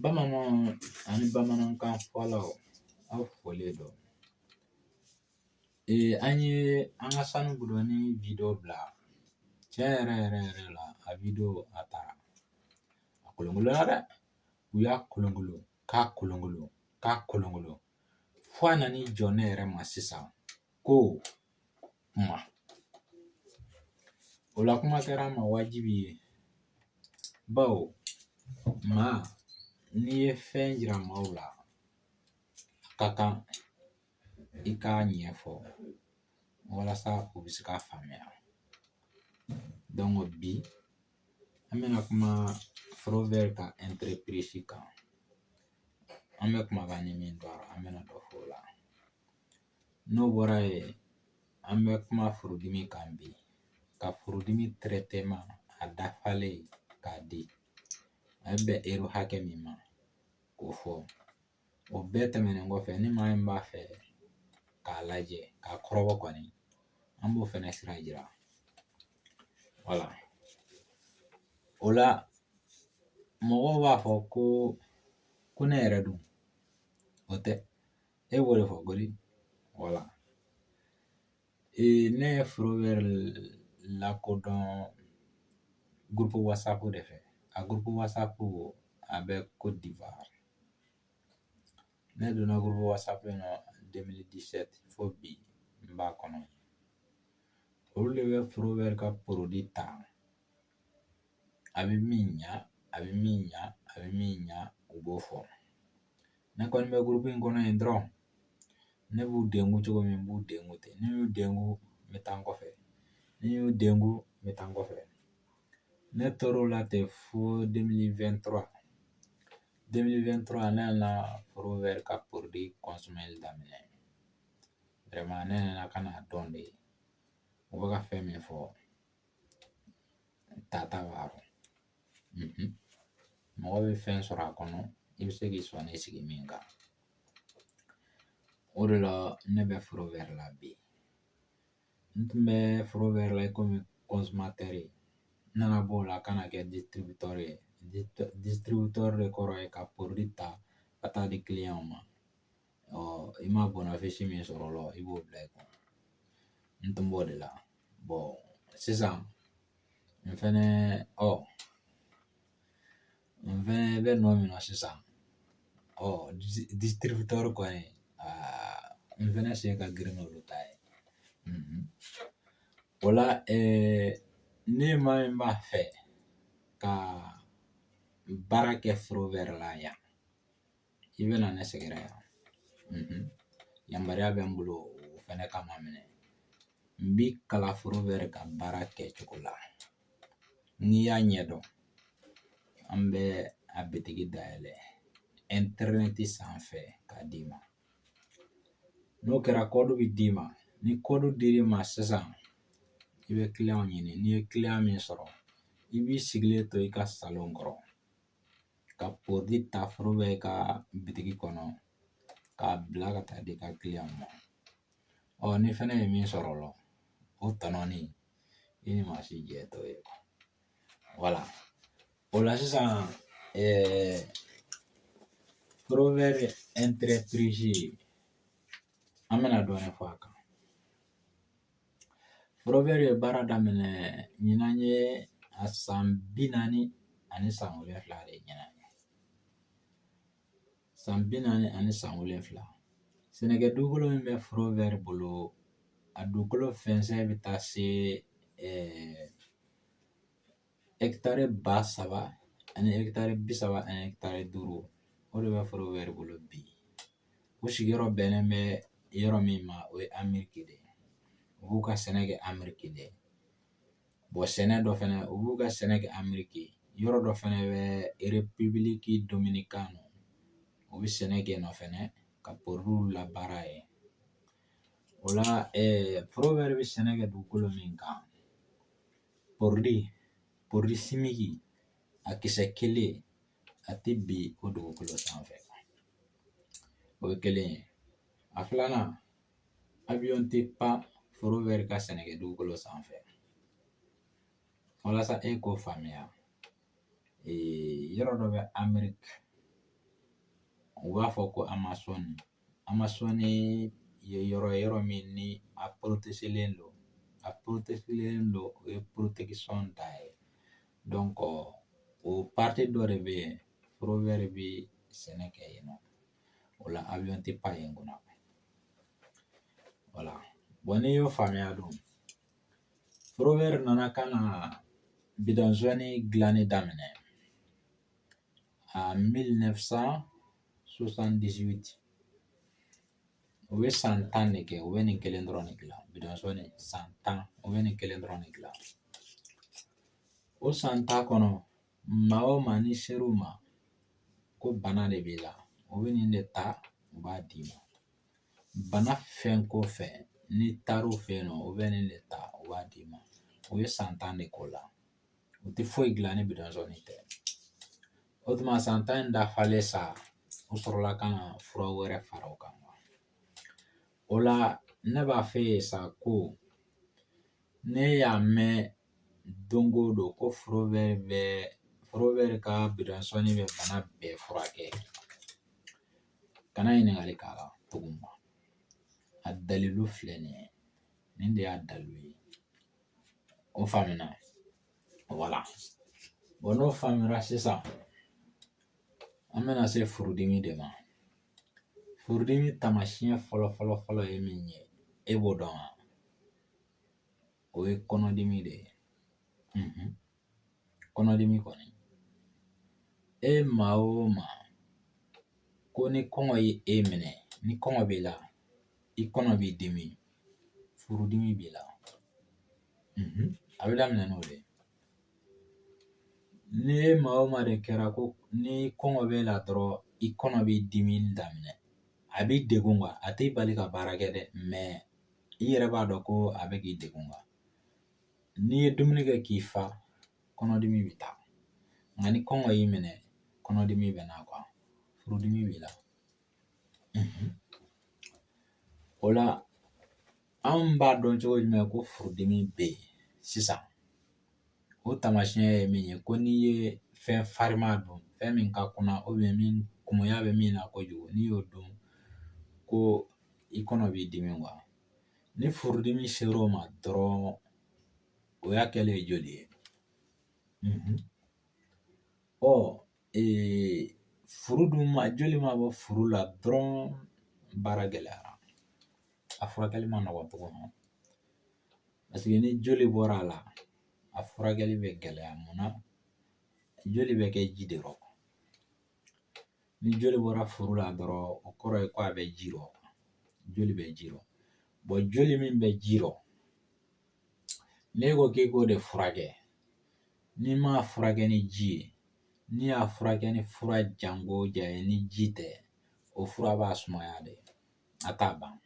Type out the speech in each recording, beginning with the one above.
Bamanan ani bamanankan fɔlaw aw fɔlen don. An ye an ka sanu Budɔni video bila. Tiɲɛ yɛrɛ la a video a taara. A kolonkolon dɛ. U y'a kolonkolon k'a kolonkolon fo a nan'i jɔ ne yɛrɛ ma sisan ko kuma. O la kuma kɛra an ma wajibi ye. Bawo maa n'i ye fɛn jira maaw la, a ka kan i k'a ɲɛfɔ walasa u bɛ se k'a faamuya. Donc bi an bɛna kuma Proverbe ka entreprise kan. An bɛ kumakan min dɔn an bɛna dɔ fɔ o la. N'o bɔra yen, an bɛ kuma furudimi kan bi. Ka furudimi traitement a dafalen k'a di. A bɛ bɛn heure hakɛ min ma k'o fɔ. O bɛɛ tɛmɛnen kɔfɛ ni maa min b'a fɛ k'a lajɛ k'a kɔrɔbɔ kɔni, an b'o fɛnɛ sira jira. Voilà. O la mɔgɔw b'a fɔ ko ne yɛrɛ dun. O tɛ. E b'o de fɔ Godi. Voilà. Ne ye Proverbe lakodɔn groupe WhatsApp de fɛ. A groupe WhatsApp a bɛ Côte d'Ivoire. Ne donna groupe WhatsApp in na 2017 fo bi n b'a kɔnɔ. Olu de bɛ Proverbe ka produit ta. A bɛ min ɲa u b'o fɔ. Ne kɔni bɛ groupe in kɔnɔ yen dɔrɔn ne b'u dengu cogo min n b'u dengu ten. Ni y'u dengu n bɛ taa n kɔfɛ. Ni y'u dengu n bɛ taa n kɔfɛ. Ne tor'o la ten fo 2023. 2023 ne nana Proverbe ka produit consommer daminɛ. Vraiment ne nana ka n'a dɔn de. U bɛ ka fɛn min fɔ tata b'a rɔ. Mɔgɔ bɛ fɛn sɔrɔ a kɔnɔ, i bɛ se k'i sɔnni sigi min kan. O de la ne bɛ Proverbe la bi. N tun bɛ Proverbe la komi consommateur ye. N nana b'o la ka na kɛ distributeur ye. Distributeur de kɔrɔ ye ka produit ta ka taa di client ma. I ma bénéfice min sɔrɔ o la, i b'o bila i kun. N tun b'o de la. Bon sisan n fɛnɛ bɛ nɔ min na sisan. Distributeur kɔni n fɛnɛ sen ka girin n'olu ta ye. O la ne maa min b'a fɛ ka baara kɛ Proverbe la yan, i bɛ na ne sɛgɛrɛ yan. Yamaruya bɛ n bolo o fɛnɛ kama minɛ. N bi kalan Proverbe ka baara kɛcogo la. N'i y'a ɲɛdɔn, an bɛ a bitiki dayɛlɛ internet sanfɛ k'a d'i ma. N'o kɛra code bɛ d'i ma. Ni code dir'i ma sisan, i bɛ client ɲini. N'i ye client min sɔrɔ, i b'i sigilen to i ka salon kɔrɔ ka produit ta Proverbe ka bitiki kɔnɔ k'a bila ka taa di i ka client ma. Ni fɛnɛ ye min sɔrɔ o la, o tɔnɔni i ni maa si jɛ t'o ye. Voilà. O la sisan Proverbe entreprise an bɛna dɔɔnin fɔ a kan. Proverbe ye baara daminɛ ɲinan ye a san 47 de ɲinan ye. San 47. Sɛnɛkɛ dugukolo min bɛ Proverbe bolo, a dugukolo fɛnsɛn bɛ taa se hectare 30,000 ani hectare 30 ani hectare 5. O de bɛ Proverbe bolo bi. O sigiyɔrɔ bɛnnen bɛ yɔrɔ min ma o ye Ameriki de ye. U b'u ka sɛnɛ kɛ Ameriki de. Sɛnɛ dɔ fɛnɛ u b'u ka sɛnɛ kɛ Ameriki. Yɔrɔ dɔ fɛnɛ bɛ République Dominicaine. U bɛ sɛnɛ kɛ yen nɔ fɛnɛ ka produit labaara yen. O la Proverbe bɛ sɛnɛ kɛ dugukolo min kan, produit chimique a kisɛ kelen a tɛ bin o dugukolo sanfɛ. O ye kelen ye. A filanan, avion tɛ pan Proverbe ka sɛnɛkɛ dugukolo sanfɛ. Walasa e k'o faamuya, yɔrɔ dɔ bɛ Ameriki u b'a fɔ ko Amazɔni. Amazɔni ye yɔrɔ min ni a protégelen don. O ye protection da ye. Donc o parti dɔ de bɛ yen Frovɛri bɛ sɛnɛ kɛ yen nɔ. O la avion tɛ pan yen kunna. Voilà. Bon n'i y'o faamuya dun, Frovɛri nana ka na bidɔnzɔni dilanni daminɛ en 1978. U bɛ san 10 de kɛ, u bɛ nin kelen dɔrɔn de dilan. Bidɔnzɔni san 10 u bɛ nin kelen dɔrɔn de dilan. O san 10 kɔnɔ maa o maa ni ser'u ma ko bana de b'i la, u bɛ nin de ta u b'a d'i ma. Bana fɛn ko fɛn n'i taar'u fɛ yen nɔ u bɛ nin de ta u b'a d'i ma. U ye san 10 de k'o la. U tɛ foyi dilan ni bidɔnzɔni tɛ. O tuma san 10 in dafalen sa, u sɔrɔla ka na fura wɛrɛ fara o kan. O la ne b'a fɛ ye sa ko ne y'a mɛn don o don ko Frovɛri ka bidɔnzɔni bɛ bana bɛɛ furakɛ. Kana ɲininkali k'a la tugun. A dalilu filɛ nin ye. Nin de y'a dalilu ye. O faamuna? Voilà. Bon n'o faamuyara sisan, an bɛna se furudimi de ma. Furudimi taamasiyɛn fɔlɔ ye min ye, e b'o dɔn wa? O ye kɔnɔdimi de ye. Kɔnɔdimi kɔni. E maa o maa ko ni kɔngɔ ye e minɛ, ni kɔngɔ b'i la, i kɔnɔ b'i dimi, furudimi b'i la. A bɛ daminɛ n'o de ye. Ni e maa o maa de kɛra ko ni kɔngɔ b'e la dɔrɔn i kɔnɔ b'i dimi daminɛ, a b'i degun quoi, a t'i bali ka baara kɛ dɛ, mais i yɛrɛ b'a dɔn ko a bɛ k'i degun quoi. N'i ye dumuni kɛ k'i fa, kɔnɔdimi bɛ taa. Nka ni kɔngɔ y'i minɛ, kɔnɔdimi bɛ na quoi, furudimi b'i la. O la anw b'a dɔn cogo jumɛn ko furudimi bɛ yen sisan? O taamasiyɛn ye min ye ko n'i ye fɛn farima dun, fɛn min ka kunna min kumuya bɛ min na kojugu, n'i y'o dun ko i kɔnɔ b'i dimi quoi. Ni furudimi ser'o ma dɔrɔn o y'a kɛlen ye joli ye? Furu dun joli ma bɔ furu la dɔrɔn baara gɛlɛyara. A furakɛli ma nɔgɔn tugun. Parce que ni joli bɔra a la, a furakɛli bɛ gɛlɛya. Munna? Joli bɛ kɛ ji de rɔ. Ni joli bɔra furu la dɔrɔn o kɔrɔ ye ko a bɛ ji rɔ. Joli bɛ ji rɔ. Bon joli min bɛ ji rɔ, n'e ko k'e k'o de furakɛ, n'i m'a furakɛ ni ji ye, n'i y'a furakɛ ni fura janko jan ye ni ji tɛ, o fura b'a sumaya de, a t'a ban.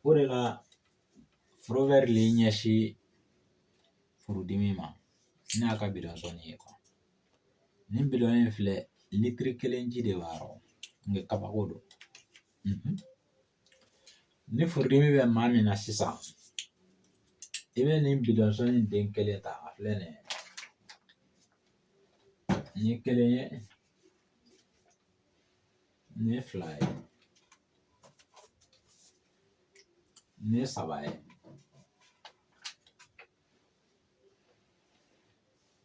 O de la Frovɛri le ɲɛsin furudimi ma n'a ka bidɔnzɔni ye quoi. Nin bidɔn in filɛ litiri 1 ji de b'a rɔ, nka kabako don. Ni furudimi bɛ maa min na sisan, i bɛ nin bidɔnzɔni den kelen ta, a filɛ nin ye. Nin ye 1 ye, nin ye 2 ye, nin ye 3 ye.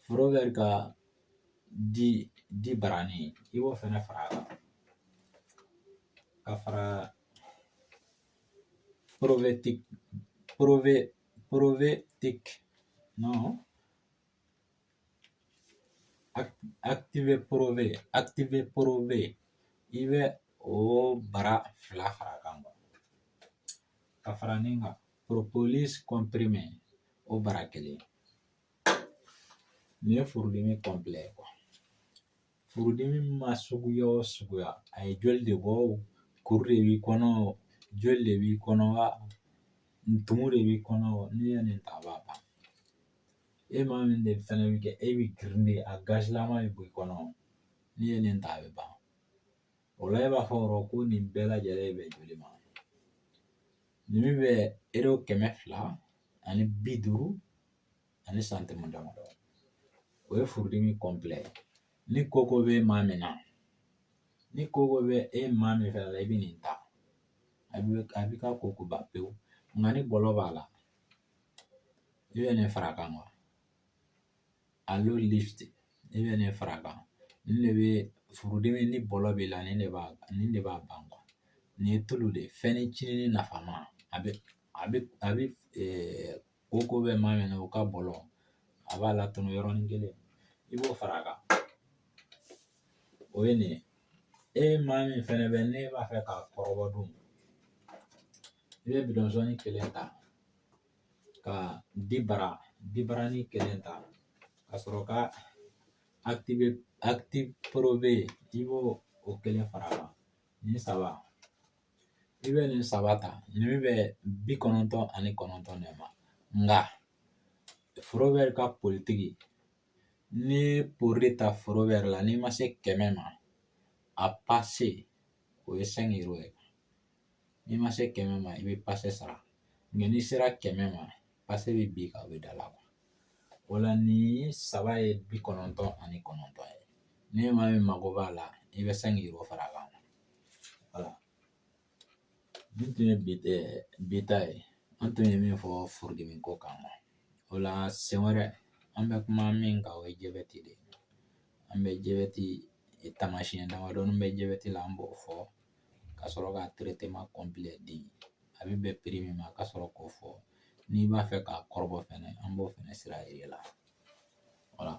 Frovɛri ka di barani i b'o fɛnɛ fara a kan. Ka fara Active Prove i bɛ o bara 2 fara a kan. Ka fara nin kan Propolis comprimé o bara 1. Nin ye furudimi complet quoi. Furudimi ma suguya o suguya, a ye joli de bɔ o, kuru de b'i kɔnɔ o, joli de b'i kɔnɔ wa, tumu de b'i kɔnɔ o, n'i ye nin ta a b'a ban. E maa min de fɛnɛ bɛ kɛ e bɛ girin de, a gazilama bɛ bɔ i kɔnɔ, n'i ye nin ta a bɛ ban. O la e b'a fɔ ko nin bɛɛ lajɛlen bɛ joli ma? Nin min bɛ euro 250 ani santimu damadɔ. o ye furudimi complet. Ni koko bɛ maa min na, ni koko bɛ e maa min fɛnɛ la i bɛ nin ta, a b'i ka koko ban pewu. Nka ni bɔlɔ b'a la, i bɛ nin fara a kan allo lift, i bɛ nin fara a kan. Nin de bɛ furudimi ni bɔlɔ b'i la, nin de b'a ban . Nin ye tulu de ye, fɛnni cinini nafama. A bɛ koko bɛ maa min na o ka bɔlɔ, a b'a latunu yɔrɔnin kelen, i b'o fara a kan. O ye nin ye. E maa min fɛnɛ bɛ ne b'a fɛ k'a kɔrɔbɔ dun, i bɛ bidɔnsɔnni kelen ta ka dibaranin kelen ta ka sɔrɔ ka actiprobe i b'o o kelen fara a kan. Nin 3, i bɛ nin 3 ta, nin bɛ 99 de ma. Nka Frovɛri ka politiki, n'i ye pori ta Frovɛri la n'i ma se 100 ma, a pase o ye 5 € ye. N'i ma se 100 ma i bɛ pase sara. Nka n'i sera 100 ma, pase bɛ bin kan o bɛ da la. O la nin 3 ye 99 ye. Ni maa min mago b'a la, i bɛ 5 € fara a kan. Voilà. Nin tun ye bi ta ye. An tun ye min fɔ furudimi ko kan. O la siɲɛ wɛrɛ an bɛ kuma min kan o ye jabɛti de ye. An bɛ jabɛti taamasiyɛn damadɔni bɛ jabɛti la an b'o fɔ ka sɔrɔ ka traitement complet di. A bɛ bɛn prix min ma ka sɔrɔ k'o fɔ. N'i b'a fɛ k'a kɔrɔbɔ fɛnɛ, an b'o fɛnɛ sira yir'i la. Voilà.